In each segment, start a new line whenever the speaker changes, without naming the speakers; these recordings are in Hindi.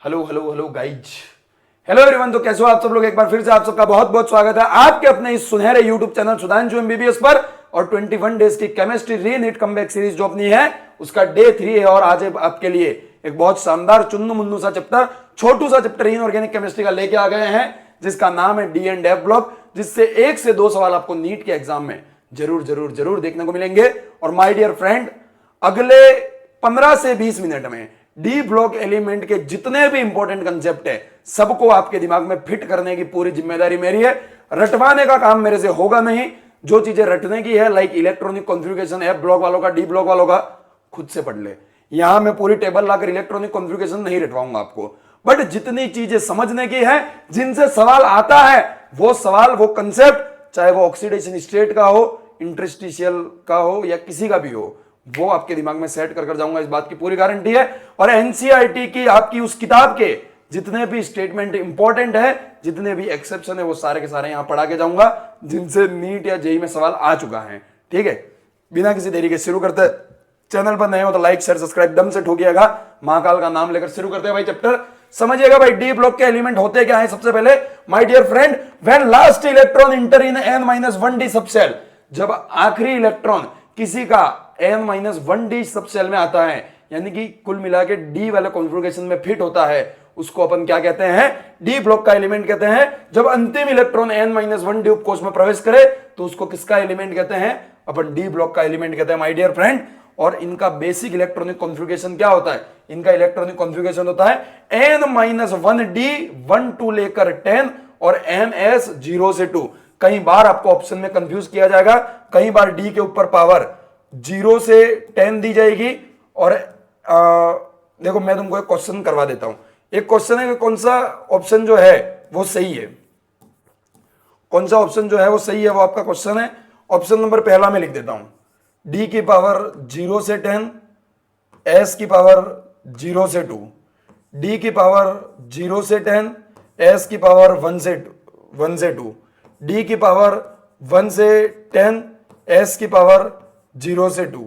Hello hello hello guys, hello everyone. तो कैसे हो आप सब लोग? एक बार फिर से आप सबका बहुत बहुत स्वागत है आपके अपने इस सुनहरे यूट्यूब चैनल सुधांशु एमबीबीएस पर। और 21 डेज की केमिस्ट्री री नीट कमबैक सीरीज जो अपनी है उसका डे 3 है। और आज आपके लिए एक बहुत शानदार चुन्नू मुन्नू सा चैप्टर, छोटू सा चैप्टर इनऑर्गेनिक केमिस्ट्री का लेके आ गए हैं, जिसका नाम है डी एंड एफ ब्लॉक, जिससे 1 से 2 सवाल आपको नीट के एग्जाम में जरूर जरूर जरूर देखने को मिलेंगे। और माय डियर फ्रेंड, अगले 15 से 20 मिनट में डी ब्लॉक एलिमेंट के जितने भी इंपॉर्टेंट कंसेप्ट है सबको आपके दिमाग में फिट करने की पूरी जिम्मेदारी मेरी है। रटवाने का काम मेरे से होगा नहीं। जो चीजें रटने की है, like electronic configuration F block वालों का, डी ब्लॉक वालों का, खुद से पढ़ ले। यहां मैं पूरी टेबल लाकर इलेक्ट्रॉनिक कॉन्फ़िगरेशन नहीं रटवाऊंगा आपको, बट जितनी चीजें समझने की है, जिनसे सवाल आता है, वो सवाल, वो कंसेप्ट, चाहे वो ऑक्सीडेशन स्टेट का हो, इंटरस्टिशियल का हो या किसी का भी हो, वो आपके दिमाग में सेट कर जाऊंगा, इस बात की पूरी गारंटी है। और एनसीईआरटी की आपकी उस किताब के जितने भी स्टेटमेंट इंपॉर्टेंट है, जितने भी एक्सेप्शन है, वो सारे के सारे यहां पढ़ा के जाऊंगा, जिनसे नीट या जेई में सवाल आ चुका है। ठीक है, बिना किसी देरी के शुरू करते। चैनल पर नए हो तो लाइक शेयर सब्सक्राइब दम से ठोकिएगा, महाकाल का नाम लेकर शुरू करते हैं भाई चैप्टर। समझिएगा भाई, डी ब्लॉक के एलिमेंट होते क्या है। सबसे पहले my dear friend, when last electron enter in n-1d subshell, जब आखिरी इलेक्ट्रॉन किसी का n-1d सबसेल में आता है, यानी कि कुल मिला के डी वाले कॉन्फ़िगरेशन में फिट होता है, उसको अपन क्या कहते हैं? डी ब्लॉक का एलिमेंट कहते हैं। जब अंतिम इलेक्ट्रॉन n-1d उपकोष में प्रवेश करे तो उसको किसका एलिमेंट कहते हैं? अपन डी ब्लॉक का एलिमेंट कहते हैं माय डियर फ्रेंड। और इनका बेसिक इलेक्ट्रॉनिक कॉन्फ़िगरेशन क्या होता है? इनका इलेक्ट्रॉनिक कॉन्फ़िगरेशन होता है n-1d 1 to लेकर 10 और ns 0 से 2। कई बार आपको ऑप्शन में कंफ्यूज किया जाएगा, कई बार डी के ऊपर पावर 0 से 10 दी जाएगी। और देखो, मैं तुमको एक क्वेश्चन करवा देता हूं। एक क्वेश्चन है कि कौन सा ऑप्शन जो है वो सही है, कौन सा ऑप्शन जो है वो सही है, वो आपका क्वेश्चन है। ऑप्शन नंबर पहला में लिख देता हूं, डी की पावर 0 से 10, एस की पावर 0 से 2, डी की पावर 0 से 10, एस की पावर 1 से 2, डी की पावर 1 से 10, एस की पावर 0 से 2,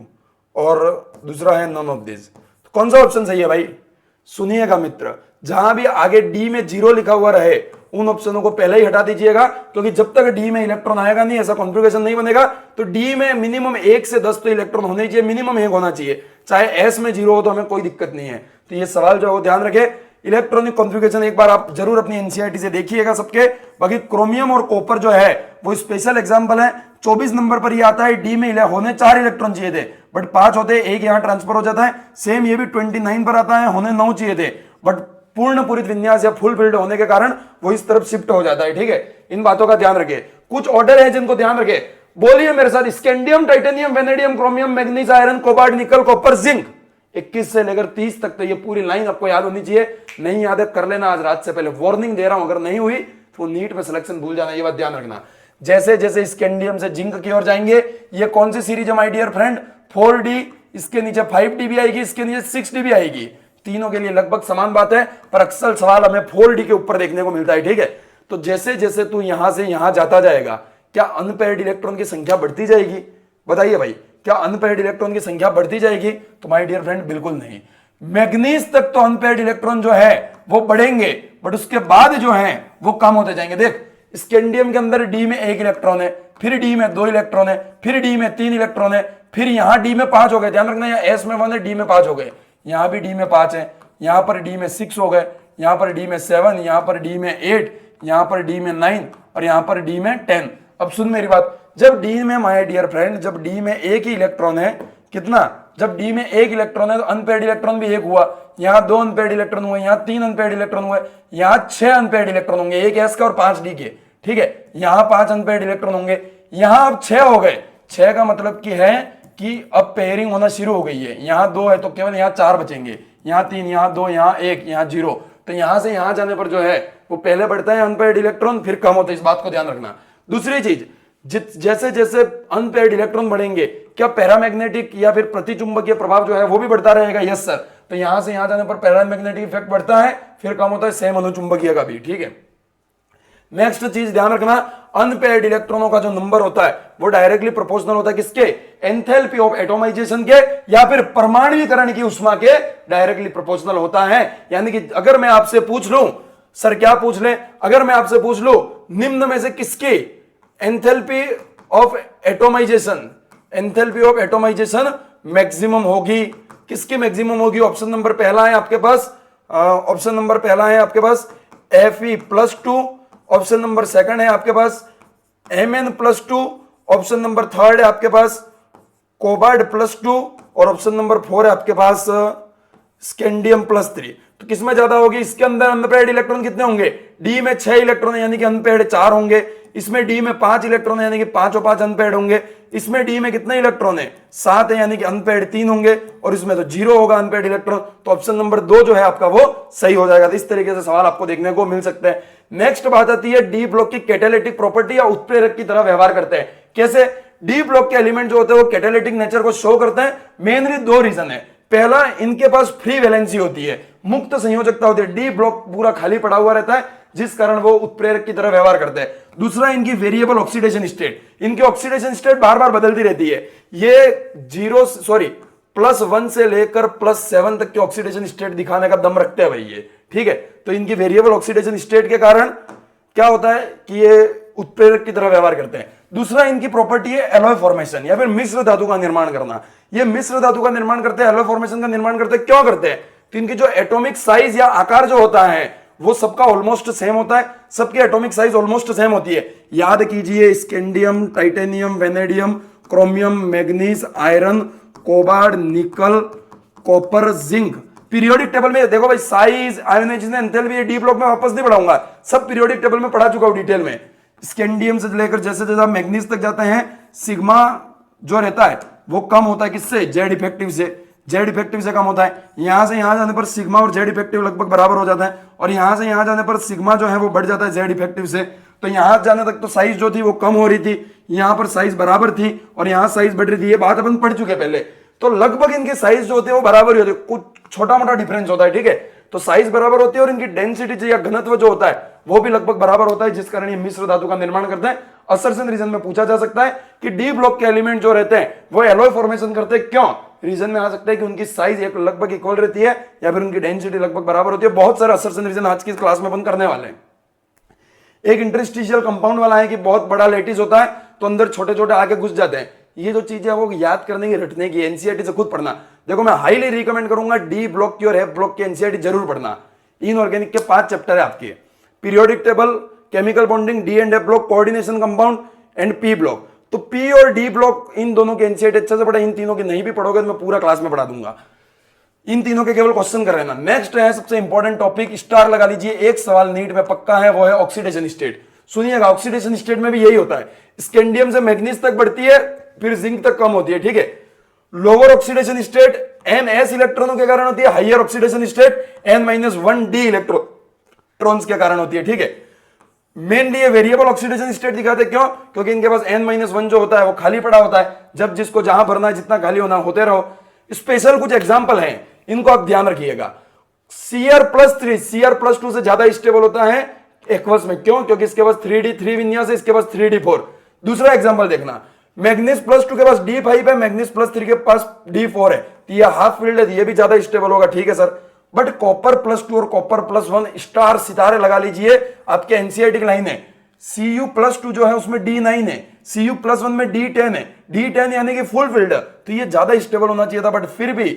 और दूसरा है नन ऑफ दिस। कौन सा ऑप्शन सही है भाई? सुनिएगा मित्र, जहां भी आगे डी में 0 लिखा हुआ रहे उन ऑप्शनों को पहले ही हटा दीजिएगा, क्योंकि जब तक डी में इलेक्ट्रॉन आएगा नहीं, ऐसा कॉन्फ़िगरेशन नहीं बनेगा। तो डी में मिनिमम 1 से 10 तो इलेक्ट्रॉन होने चाहिए, मिनिमम 1 होना चाहिए। चाहे एस में 0 हो तो हमें कोई दिक्कत नहीं है। तो ये सवाल जो है वो ध्यान रखे। इलेक्ट्रॉनिक कॉन्फ़िगरेशन एक बार आप जरूर अपनी एनसीईआरटी से देखिएगा सबके। बाकी क्रोमियम और कॉपर जो है वो स्पेशल एग्जांपल है। 24 नंबर पर ये आता है, डी में होने 4 इलेक्ट्रॉन चाहिए थे बट 5 होते, एक यहां ट्रांसफर हो जाता है। सेम ये भी 29 पर आता है, होने 9 चाहिए थे बट पूर्ण पूरित विन्यास या फुल फिल्ड होने के कारण वो इस तरफ शिफ्ट हो जाता है। ठीक है, इन बातों का ध्यान रखे। कुछ ऑर्डर है जिनको ध्यान रखे, बोलिए मेरे साथ। Scandium, titanium, vanadium, chromium, manganese, iron, cobalt, nickel, copper, zinc. 21 से लेकर 30 तक तो ये पूरी लाइन आपको याद होनी चाहिए। नहीं याद है कर लेना आज रात से पहले, वार्निंग दे रहा हूं। अगर नहीं हुई तो नीट में सिलेक्शन भूल जाना, ये बात ध्यान रखना। जैसे जैसे स्कैंडियम से जिंक की ओर जाएंगे, ये कौन सी सीरीज है माय डियर फ्रेंड? 4D, इसके नीचे 5D भी आएगी, इसके नीचे 6D भी आएगी। तीनों के लिए लगभग समान बात है, पर अक्सर सवाल हमें 4D के ऊपर देखने को मिलता है। ठीक है, तो जैसे जैसे तू यहां से यहां जाता जाएगा, क्या अनपेयर्ड इलेक्ट्रॉन की संख्या बढ़ती जाएगी? बताइए भाई, क्या अनपेयर्ड इलेक्ट्रॉन की संख्या बढ़ती जाएगी? तो माय डियर फ्रेंड बिल्कुल नहीं। मैग्नीज तक तो अनपेयर्ड इलेक्ट्रॉन जो है वो बढ़ेंगे, बट उसके बाद जो है वो कम होते जाएंगे। देख, स्कैंडियम के अंदर डी में 1 इलेक्ट्रॉन है, फिर डी में 2 इलेक्ट्रॉन है, फिर डी में 3 इलेक्ट्रॉन है, फिर यहां डी में 5 हो गए। ध्यान रखना, यहाँ एस में 1 है, डी में 5 हो गए। यहां भी डी में 5 है, यहां पर डी में 6 हो गए, यहां पर डी में 7, यहां पर डी में 8, यहां पर डी में 9 और यहां पर डी में 10। अब सुन मेरी बात, जब डी में माय डियर फ्रेंड, जब डी में 1 ही इलेक्ट्रॉन है, कितना? जब डी में 1 इलेक्ट्रॉन है तो अनपेयर्ड इलेक्ट्रॉन भी 1 हुआ, यहां 2 अनपेयर्ड इलेक्ट्रॉन हुए, यहां 3 अनपेयर्ड इलेक्ट्रॉन हुए, यहां 6 अनपेयर्ड इलेक्ट्रॉन होंगे, 1 एस का और 5 डी के। ठीक है, यहां 5 अनपेयर्ड इलेक्ट्रॉन होंगे, यहां अब 6 हो गए। 6 का मतलब की है कि अब पेयरिंग होना शुरू हो गई है। यहां 2 है तो केवल यहां 4 बचेंगे, यहां 3, यहां 2, यहां 1, यहां 0। तो यहां से यहां जाने पर जो है वो पहले बढ़ता है अनपेयर्ड इलेक्ट्रॉन, फिर कम होता है। इस बात को ध्यान रखना। दूसरी चीज, जैसे जैसे अनपेयर्ड इलेक्ट्रॉन बढ़ेंगे, क्या पैरामैग्नेटिक या फिर प्रतिचुंबकीय प्रभाव जो है वो भी बढ़ता रहेगा? Yes sir. तो यहां से यहां जाने पर पैरामैग्नेटिक इफेक्ट बढ़ता है, फिर कम होता है, सेम अनुचुंबकीय का भी। ठीक है, नेक्स्ट चीज ध्यान रखना, अनपेयर्ड इलेक्ट्रॉनों का जो नंबर होता है वो डायरेक्टली प्रोपोर्शनल होता है किसके, एंथैल्पी ऑफ एटोमाइजेशन के या फिर परमाणुकरण की उष्मा के डायरेक्टली प्रोपोर्शनल होता है। यानी कि अगर मैं आपसे पूछ लूं, सर क्या पूछ ले, अगर मैं आपसे पूछ लूं निम्न में से किसकी enthalpy of atomization, enthalpy of atomization maximum होगी, किसकी मैक्सिमम होगी? ऑप्शन नंबर पहला है आपके पास, ऑप्शन नंबर पहला है आपके पास Fe+2, ऑप्शन नंबर सेकंड है आपके पास Mn+2, ऑप्शन नंबर थर्ड है आपके पास कोबाल्ट+2 और ऑप्शन नंबर 4 है आपके पास स्कैंडियम+3। तो किसमें ज्यादा होगी? इसके अंदर अनपेयर्ड इलेक्ट्रॉन कितने होंगे? डी में 6 इलेक्ट्रॉन यानी कि अनपेयर्ड 4 होंगे, इसमें डी में 5 इलेक्ट्रॉन यानी कि 5 और 5 अनपेयर्ड होंगे, इसमें डी में कितने इलेक्ट्रॉन है? 7 है यानी कि अनपेयर्ड 3 होंगे और इसमें तो 0 होगा अनपेयर्ड इलेक्ट्रॉन। तो ऑप्शन नंबर 2 जो है आपका वो सही हो जाएगा। तो इस तरीके से सवाल आपको देखने को मिल सकते हैं। नेक्स्ट बात आती है डी ब्लॉक की कैटालिटिक प्रॉपर्टी या उत्प्रेरक की तरह व्यवहार करते हैं। कैसे? डी ब्लॉक के एलिमेंट जो होते हैं वो कैटालिटिक नेचर को शो करते हैं। मेनली 2 रीजन है। पहला, इनके पास फ्री वैलेंसी होती है, मुक्त संयोजकता होती है, डी ब्लॉक पूरा खाली पड़ा हुआ रहता है जिस कारण वो उत्प्रेरक की तरह व्यवहार करते हैं। दूसरा, इनकी वेरिएबल ऑक्सीडेशन स्टेट, इनकी ऑक्सीडेशन स्टेट बार बार बदलती रहती है। ये +1 से लेकर +7 तक की ऑक्सीडेशन स्टेट दिखाने का दम रखते हैं भाई ये, ठीक है। तो इनकी वेरिएबल ऑक्सीडेशन स्टेट के कारण क्या होता है कि ये उत्प्रेरक की तरह व्यवहार करते हैं। दूसरा, इनकी प्रॉपर्टी है एलॉय फॉर्मेशन या फिर मिश्र धातु का निर्माण करना। ये मिश्र धातु का निर्माण करते हैं, एलॉय फॉर्मेशन का निर्माण करते हैं। क्यों करते हैं? तो इनकी जो एटॉमिक साइज या आकार जो होता है वो सबका ऑलमोस्ट सेम होता है, सबकी एटॉमिक साइज ऑलमोस्ट सेम होती है। याद कीजिए, scandium, titanium, vanadium, chromium, manganese, iron, cobalt, nickel, copper, zinc. Periodic table में देखो भाई, size, ionisation, enthalpy, D block में वापस नहीं पढ़ाऊंगा, सब पीरियोडिक टेबल में पढ़ा चुका हूं डिटेल में। स्कैंडियम से लेकर जैसे जैसे आप मैग्नीज तक जाते हैं, सिग्मा जो रहता है वो कम होता है किससे? जेड इफेक्टिव से, जेड इफेक्टिव से कम होता है। यहां से यहां जाने पर सिग्मा और जेड इफेक्टिव लगभग बराबर हो जाता है और यहां से यहां जाने पर सिग्मा जो है वो बढ़ जाता है जेड इफेक्टिव से। तो यहां जाने तक तो साइज जो थी वो कम हो रही थी, यहां पर साइज बराबर थी और यहां साइज बढ़ रही थी। ये बात अपन पढ़ चुके पहले। तो लगभग इनके साइज जो होते हैं वो बराबर ही होते हैं, कुछ छोटा मोटा डिफरेंस होता है, ठीक है। तो साइज बराबर होती है और इनकी डेंसिटी या घनत्व जो होता है वो भी लगभग बराबर होता है, जिस कारण ये मिश्र धातु का निर्माण करते हैं। असर्शन रीजन में पूछा जा सकता है कि डी ब्लॉक के एलिमेंट जो रहते हैं वो एलॉय फॉर्मेशन करते हैं। क्यों? रीजन में आ सकता है कि उनकी साइज एक लगभग इक्वल रहती है या फिर उनकी डेंसिटी लगभग बराबर होती है। बहुत सारे असर्शन रीजन आज की क्लास में अपन करने वाले हैं। एक इंटरस्टिशियल कंपाउंड वाला है कि बहुत बड़ा लेटिस होता है तो अंदर छोटे छोटे आगे घुस जाते हैं। ये जो चीजें वो याद करने की, रटने की, एनसीईआरटी से खुद पढ़ना। देखो मैं हाईली रिकमेंड करूंगा डी ब्लॉक की और एफ ब्लॉक की एनसीईआरटी जरूर पढ़ना। इनऑर्गेनिक के 5 चैप्टर है आपके, periodic table, chemical bonding, D and F block, coordination compound and P block. तो पी और डी ब्लॉक इन दोनों के एनसीईआरटी अच्छे से पढ़े। इन तीनों के नहीं भी पढ़ोगे तो मैं पूरा क्लास में पढ़ा दूंगा। इन तीनों के केवल क्वेश्चन कर लेना। नेक्स्ट है सबसे इंपॉर्टेंट टॉपिक, स्टार लगा लीजिए, एक सवाल नीट में पक्का है, वो है ऑक्सीडेशन स्टेट। सुनिएगा, ऑक्सीडेशन स्टेट में भी यही होता है, स्कैंडियम से मैग्नीज तक बढ़ती है फिर जिंक तक कम होती है, ठीक है। लोअर ऑक्सीडेशन स्टेट Ns इलेक्ट्रॉनों के कारण होती है, higher oxidation state N-1d electrons के कारण होती है, ठीक है। मेनली ये वेरिएबल ऑक्सीडेशन स्टेट दिखाते हैं। क्यों? क्योंकि इनके पास N-1 जो होता है वो खाली पड़ा होता है, जब जिसको जहां भरना है जितना खाली होना होते रहो। स्पेशल कुछ एग्जांपल हैं, इनको आप ध्यान रखिएगा। Cr+3 Cr+2 से ज्यादा स्टेबल होता है एक्वस में। क्यों? क्योंकि इसके पास 3d3 विन्यास है, इसके पास 3d4। दूसरा एग्जांपल देखना, मैग्नीज+2 के पास D5 है, मैग्नीज+3 के पास D4 है, तो ये हाफ फील्ड है, ये भी ज्यादा स्टेबल होगा, ठीक है सर। बट कॉपर+2 और कॉपर+1 स्टार सितारे लगा लीजिए, आपके एनसीईआरटी की लाइन है। Cu+2 जो है उसमें D9 है, Cu+1 में D10 है, D10 यानी कि फुल फील्ड, तो ये ज्यादा स्टेबल होना चाहिए था, बट फिर भी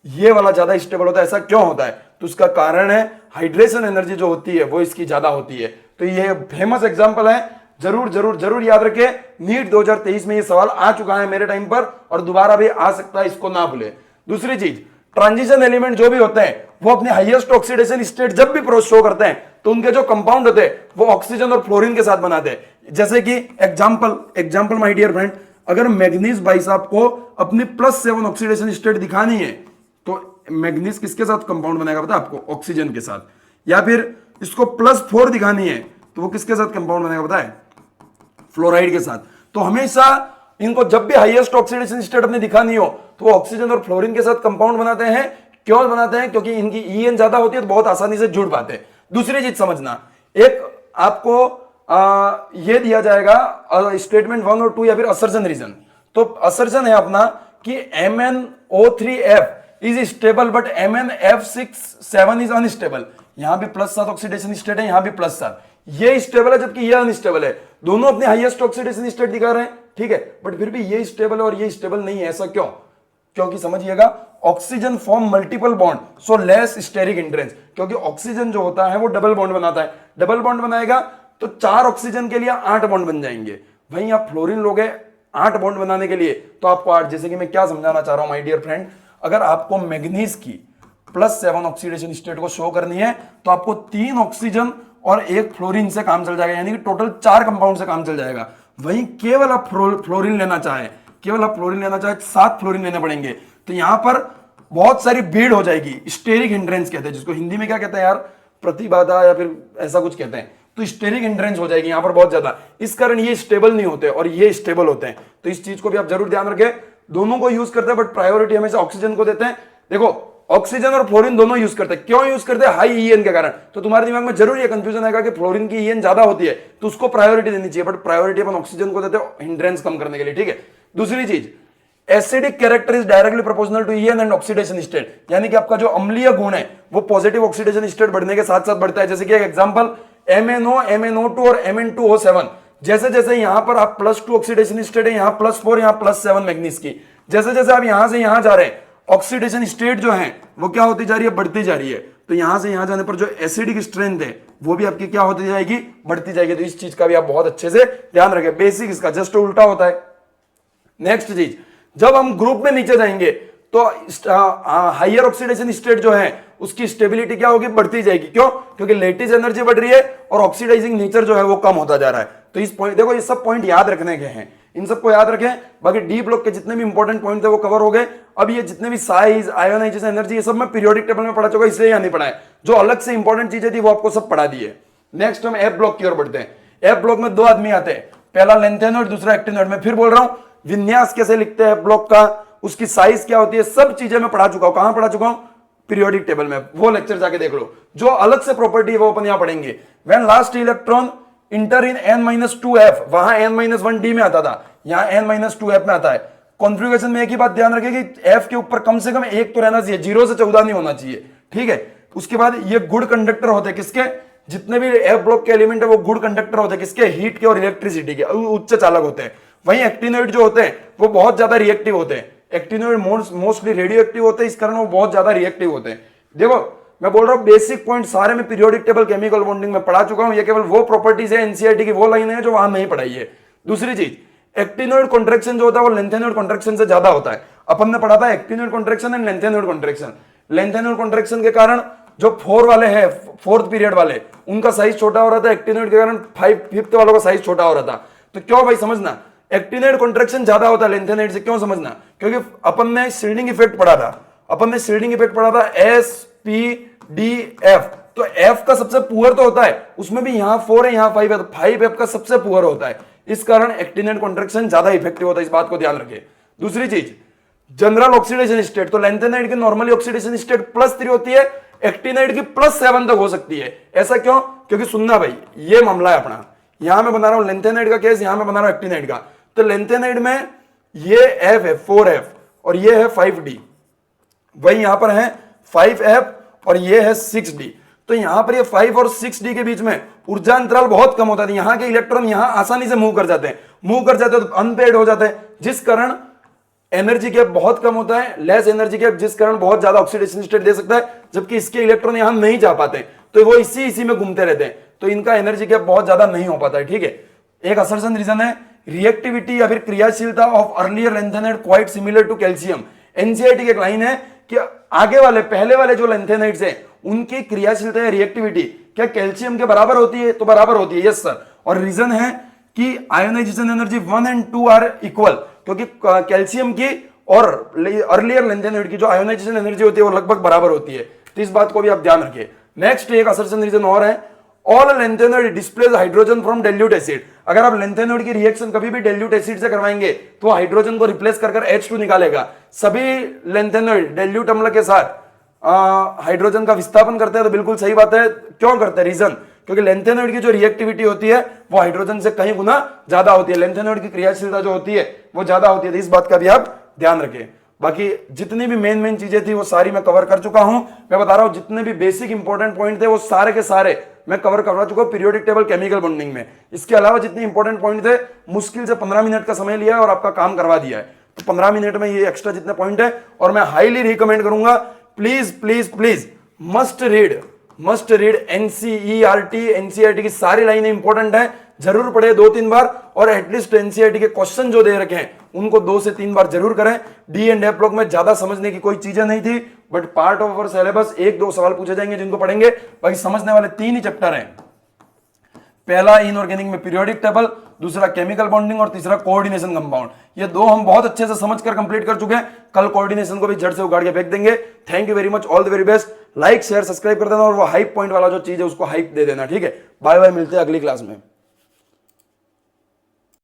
ये वाला ज्यादा स्टेबल होता है। ऐसा क्यों होता है? तो उसका कारण है हाइड्रेशन एनर्जी जो होती है वो इसकी ज्यादा होती है। तो ये फेमस एग्जांपल है, जरूर जरूर जरूर याद रखें। नीट 2023 में ये सवाल आ चुका है मेरे टाइम पर और दोबारा भी आ सकता है, इसको ना भूले। दूसरी चीज, ट्रांजिशन एलिमेंट जो भी होते हैं वो अपने हाईएस्ट ऑक्सीडेशन स्टेट जब भी शो करते हैं तो उनके जो कंपाउंड होते हैं वो ऑक्सीजन और फ्लोरीन के साथ बनाते हैं। जैसे कि एग्जांपल माय डियर फ्रेंड, अगर मैग्नीज भाई साहब को अपनी +7 ऑक्सीडेशन स्टेट दिखानी है तो मैग्नीज किसके साथ कंपाउंड बनाएगा पता है आपको? ऑक्सीजन के साथ। या फिर इसको +4 दिखानी है तो वो किसके साथ कंपाउंड बनेगा पता है? फ्लोराइड के साथ। तो हमेशा इनको जब भी हाईएस्ट ऑक्सीडेशन स्टेट अपने दिखानी हो तो वो ऑक्सीजन और फ्लोरीन के साथ कंपाउंड बनाते हैं। क्यों बनाते हैं? क्योंकि इनकी EN ज्यादा होती है तो बहुत आसानी से जुड़ पाते हैं। दूसरी चीज समझना, एक आपको ये दिया जाएगा स्टेटमेंट 1 और 2 या फिर असर्जन रीजन। तो असर्जन है अपना कि MnO3F is stable but MnF6-7 is unstable. यहां भी +7 ऑक्सीडेशन स्टेट है, यहां भी +7, ये स्टेबल है जबकि ये अनस्टेबल है। दोनों अपने हाईएस्ट ऑक्सीडेशन स्टेट दिखा रहे हैं, ठीक है, बट फिर भी ये स्टेबल है और ये स्टेबल नहीं है। ऐसा क्यों? क्योंकि समझिएगा, oxygen form multiple bond so less steric hindrance. क्योंकि ऑक्सीजन जो होता है वो डबल बॉन्ड बनाता है, डबल बॉन्ड बनाएगा तो 4 ऑक्सीजन के लिए 8 बॉन्ड बन जाएंगे। वहीं आप फ्लोरीन लोगे 8 बॉन्ड बनाने के लिए तो आपको 8, जैसे कि मैं क्या समझाना चाह रहा हूं माय डियर फ्रेंड, अगर आपको मैग्नीज की +7 ऑक्सीडेशन स्टेट को शो करनी है तो आपको 3 ऑक्सीजन और 1 फ्लोरीन से काम चल जाएगा, यानी कि टोटल 4 कंपाउंड से काम चल जाएगा। वहीं केवल आप फ्लोरीन लेना चाहे, केवल आप फ्लोरीन लेना चाहे 7 फ्लोरीन लेने पड़ेंगे। तो यहां पर बहुत सारी भीड़ हो जाएगी, स्टेरिक हिंड्रेंस कहते हैं जिसको, हिंदी में क्या कहते हैं यार, प्रतिबाधा या फिर ऐसा कुछ कहते हैं। तो स्टेरिक हिंड्रेंस हो जाएगी यहां पर बहुत ज्यादा, इस कारण ये स्टेबल नहीं होते और ये स्टेबल होते हैं। तो इस चीज को भी आप जरूर ध्यान रखें। दोनों को यूज करते हैं बट प्रायोरिटी हमेशा ऑक्सीजन को देते हैं। देखो, ऑक्सीजन और फ्लोरीन दोनों यूज करते हैं, क्यों यूज करते हैं? हाई ईएन के कारण। तो तुम्हारे दिमाग में जरूर ये कंफ्यूजन आएगा कि फ्लोरीन की ईएन ज्यादा होती है तो उसको प्रायोरिटी देनी चाहिए, बट प्रायोरिटी अपन ऑक्सीजन को देते हैं हिंड्रेंस कम करने के लिए, ठीक है। दूसरी चीज, acidic character is directly proportional to EN and oxidation state, यानी कि आपका जो अम्लीय गुण है वो पॉजिटिव ऑक्सीडेशन स्टेट बढ़ने के साथ साथ बढ़ता है। जैसे कि एक एग्जांपल, MnO, MnO2 और Mn2O7, जैसे जैसे यहां पर आप +2 ऑक्सीडेशन स्टेट है, यहां +4, यहां +7 मैग्नीज की, जैसे जैसे आप यहां से यहां जा रहे हैं ऑक्सीडेशन स्टेट जो है वो क्या होती जा रही है? बढ़ती जा रही है। तो यहां से यहां जाने पर जो एसिडिक स्ट्रेंथ है वो भी आपकी क्या होती जाएगी? बढ़ती जाएगी। तो इस चीज का भी आप बहुत अच्छे से ध्यान रखें। बेसिक इसका जस्ट उल्टा होता है। नेक्स्ट चीज, जब हम ग्रुप में नीचे जाएंगे तो हाइयर ऑक्सीडेशन स्टेट जो है उसकी स्टेबिलिटी क्या होगी? बढ़ती जाएगी। क्यों? क्योंकि लेटिस एनर्जी बढ़ रही है और ऑक्सीडाइजिंग नेचर जो है वो कम होता जा रहा है। तो इस पॉइंट, देखो ये सब पॉइंट याद रखने के हैं, इन सबको याद रखें। बाकी डी ब्लॉक के जितने भी इंपॉर्टेंट पॉइंट थे वो कवर हो गए। अब ये जितने भी साइज, आयोनाइजेशन एनर्जी, ये सब मैं पीरियोडिक टेबल में पढ़ा चुका, इसलिए यहाँ नहीं पढ़ा है। जो अलग से इंपॉर्टेंट चीजें थी वो आपको सब पढ़ा दी है। नेक्स्ट हम एफ ब्लॉक की ओर बढ़ते हैं। एफ ब्लॉक में 2 आदमी आते हैं, पहला लेंथेनॉइड, दूसरा एक्टिनॉइड। मैं फिर बोल रहा हूं, विन्यास कैसे लिखते हैं एफ ब्लॉक का, उसकी साइज क्या होती है, सब चीजें मैं पढ़ा चुका हूं। कहां पढ़ा चुका हूं? पीरियोडिक टेबल में, वो लेक्चर जाके देख लो। जो अलग से प्रॉपर्टी है वो अपन यहां पढ़ेंगे। When last electron enter in n-2f, वहां n-1d में आता था, यहां n-2f में आता है। कॉन्फ़िगरेशन में एक ही बात ध्यान रखें कि f के ऊपर कम से कम 1 तो रहना चाहिए, 0 से 14 नहीं होना चाहिए, ठीक है। उसके बाद ये गुड कंडक्टर होते हैं किसके? जितने भी एफ ब्लॉक के एलिमेंट है वो गुड कंडक्टर होते हैं किसके? हीट के और इलेक्ट्रिसिटी के, उच्च चालक होते हैं। वहीं एक्टिनॉइड जो होते हैं वो बहुत ज्यादा रिएक्टिव होते हैं। एक्टिनॉइड मोस्टली रेडियो एक्टिव होते हैं, इस कारण वो बहुत ज्यादा रिएक्टिव होते हैं। देखो मैं बोल रहा हूं बेसिक पॉइंट सारे में पीरियोडिक टेबल, केमिकल बॉन्डिंग में पढ़ा चुका हूं। ये केवल वो प्रॉपर्टीज है एनसीईआरटी की, वो लाइन है जो वहां नहीं पढ़ाई है। दूसरी चीज, एक्टिनॉइड कॉन्ट्रैक्शन जो होता है वो लेंथेनॉइड कॉन्ट्रैक्शन से ज्यादा होता है। अपन ने पढ़ा था actinoid contraction and lanthanoid contraction. Lanthanoid contraction के कारण जो 4 वाले हैं, 4th पीरियड वाले, उनका साइज छोटा हो रहा था। एक्टिनॉइड के कारण 5th वालों का साइज छोटा हो रहा था। तो क्यों भाई? समझना, एक्टिनॉइड कॉन्ट्रैक्शन ज्यादा होता है लेंथेनॉइड से। क्यों समझना? क्योंकि अपन ने शील्डिंग इफेक्ट पढ़ा था, SPDF। तो F का सबसे पुअर तो होता है, उसमें भी यहां 4 है, यहां 5 है, तो 5F का सबसे पुअर होता है। इस कारण एक्टिनॉइड कॉन्ट्रैक्शन ज्यादा इफेक्टिव होता है, इस बात को ध्यान रखिए। दूसरी चीज, जनरल ऑक्सीडेशन स्टेट, तो लेंथेनाइड की नॉर्मली ऑक्सीडेशन स्टेट +3 होती है, एक्टिनाइड की +7 तक हो सकती है। ऐसा क्यों? क्योंकि सुनना भाई, ये मामला है अपना। यहां मैं बना रहा हूं लेंथेनाइड का केस, यहां मैं बना रहा हूं एक्टिनाइड का। तो लेंथेनाइड में ये F है 4F और ये है 5D, वही यहां पर है 5F और ये है 6D। तो यहां पर ये 5 और 6D के बीच में ऊर्जा अंतराल बहुत कम होता है। यहां के इलेक्ट्रॉन यहां आसानी से मूव कर जाते हैं, तो अनपेड हो जाते हैं, जिस कारण एनर्जी गैप बहुत कम होता है, लेस एनर्जी गैप, जिस कारण बहुत ज्यादा ऑक्सीडेशन स्टेट दे सकता है, जबकि इसके इलेक्ट्रॉन यहां नहीं जा पाते, तो वो इसी में घूमते रहते हैं, तो इनका एनर्जी गैप बहुत ज्यादा नहीं हो पाता है, ठीक है। एक असर्शन रीजन है रिएक्टिविटी या फिर क्रियाशीलता of earlier lanthanide quite similar to calcium. NCERT की एक लाइन है कि आगे वाले, पहले वाले जो लेंथेनाइड्स हैं उनकी क्रियाशीलता या रिएक्टिविटी क्या कैल्शियम के बराबर होती है? तो बराबर होती है, यस सर। और रीजन है कि आयोनाइजेशन एनर्जी 1 और 2 आर इक्वल, क्योंकि कैल्शियम की और अर्लियर लेंथेनाइड की जो आयोनाइजेशन एनर्जी होती है वो लगभग बराबर होती है। तो इस बात को भी आप ध्यान रखिए। नेक्स्ट एक असर्शन रीजन और है, all lanthanoid displace hydrogen from dilute acid. अगर आप लेंथेनॉइड की रिएक्शन कभी भी डाइल्यूट एसिड से करवाएंगे तो हाइड्रोजन को रिप्लेस कर H2 निकालेगा। सभी लेंथेनॉइड डाइल्यूट अम्ल के साथ हाइड्रोजन का विस्थापन करते हैं, तो बिल्कुल सही बात है। क्यों करते हैं? रीजन, क्योंकि लेंथेनॉइड की जो रिएक्टिविटी होती है वो हाइड्रोजन से कहीं गुना ज्यादा होती है, लेंथेनॉइड की क्रियाशीलता जो होती है वो ज्यादा होती है, तो इस बात का भी आप ध्यान रखें। बाकी जितनी भी मेन चीजें थी वो सारी मैं कवर कर चुका हूं। मैं बता रहा हूं जितने भी बेसिक इंपॉर्टेंट पॉइंट थे वो सारे के सारे मैं कवर करवा चुका हूं पीरियोडिक टेबल केमिकल बॉन्डिंग में। इसके अलावा जितने इंपॉर्टेंट पॉइंट थे मुश्किल से 15 मिनट का समय लिया है और आपका काम करवा दिया है। तो 15 मिनट में ये एक्स्ट्रा जितने पॉइंट है, और मैं हाईली रिकमेंड करूंगा please please please must read NCERT की सारी लाइनें इंपॉर्टेंट है, जरूर पढ़े 2-3 बार, और एटलीस्ट एनसीईआरटी के क्वेश्चन जो दे रखे हैं उनको 2 से 3 बार जरूर करें। डी एंड एफ ब्लॉक में ज्यादा समझने की कोई चीजें नहीं थी, but part of our syllabus 1-2 सवाल पूछे जाएंगे जिनको पढ़ेंगे। बाकी समझने वाले 3 ही चैप्टर हैं, पहला इनऑर्गेनिक में पीरियोडिक टेबल, दूसरा केमिकल बॉन्डिंग और तीसरा कोऑर्डिनेशन कंपाउंड। ये 2 हम बहुत अच्छे से समझकर कंप्लीट कर चुके हैं, कल कोऑर्डिनेशन को भी जड़ से उगाड़ के फेंक देंगे। Thank you very much, all the very best. Like share subscribe कर देना और वो हाइप पॉइंट वाला जो चीज है उसको हाइप दे देना, ठीक है। बाय बाय, मिलते हैं अगली क्लास में।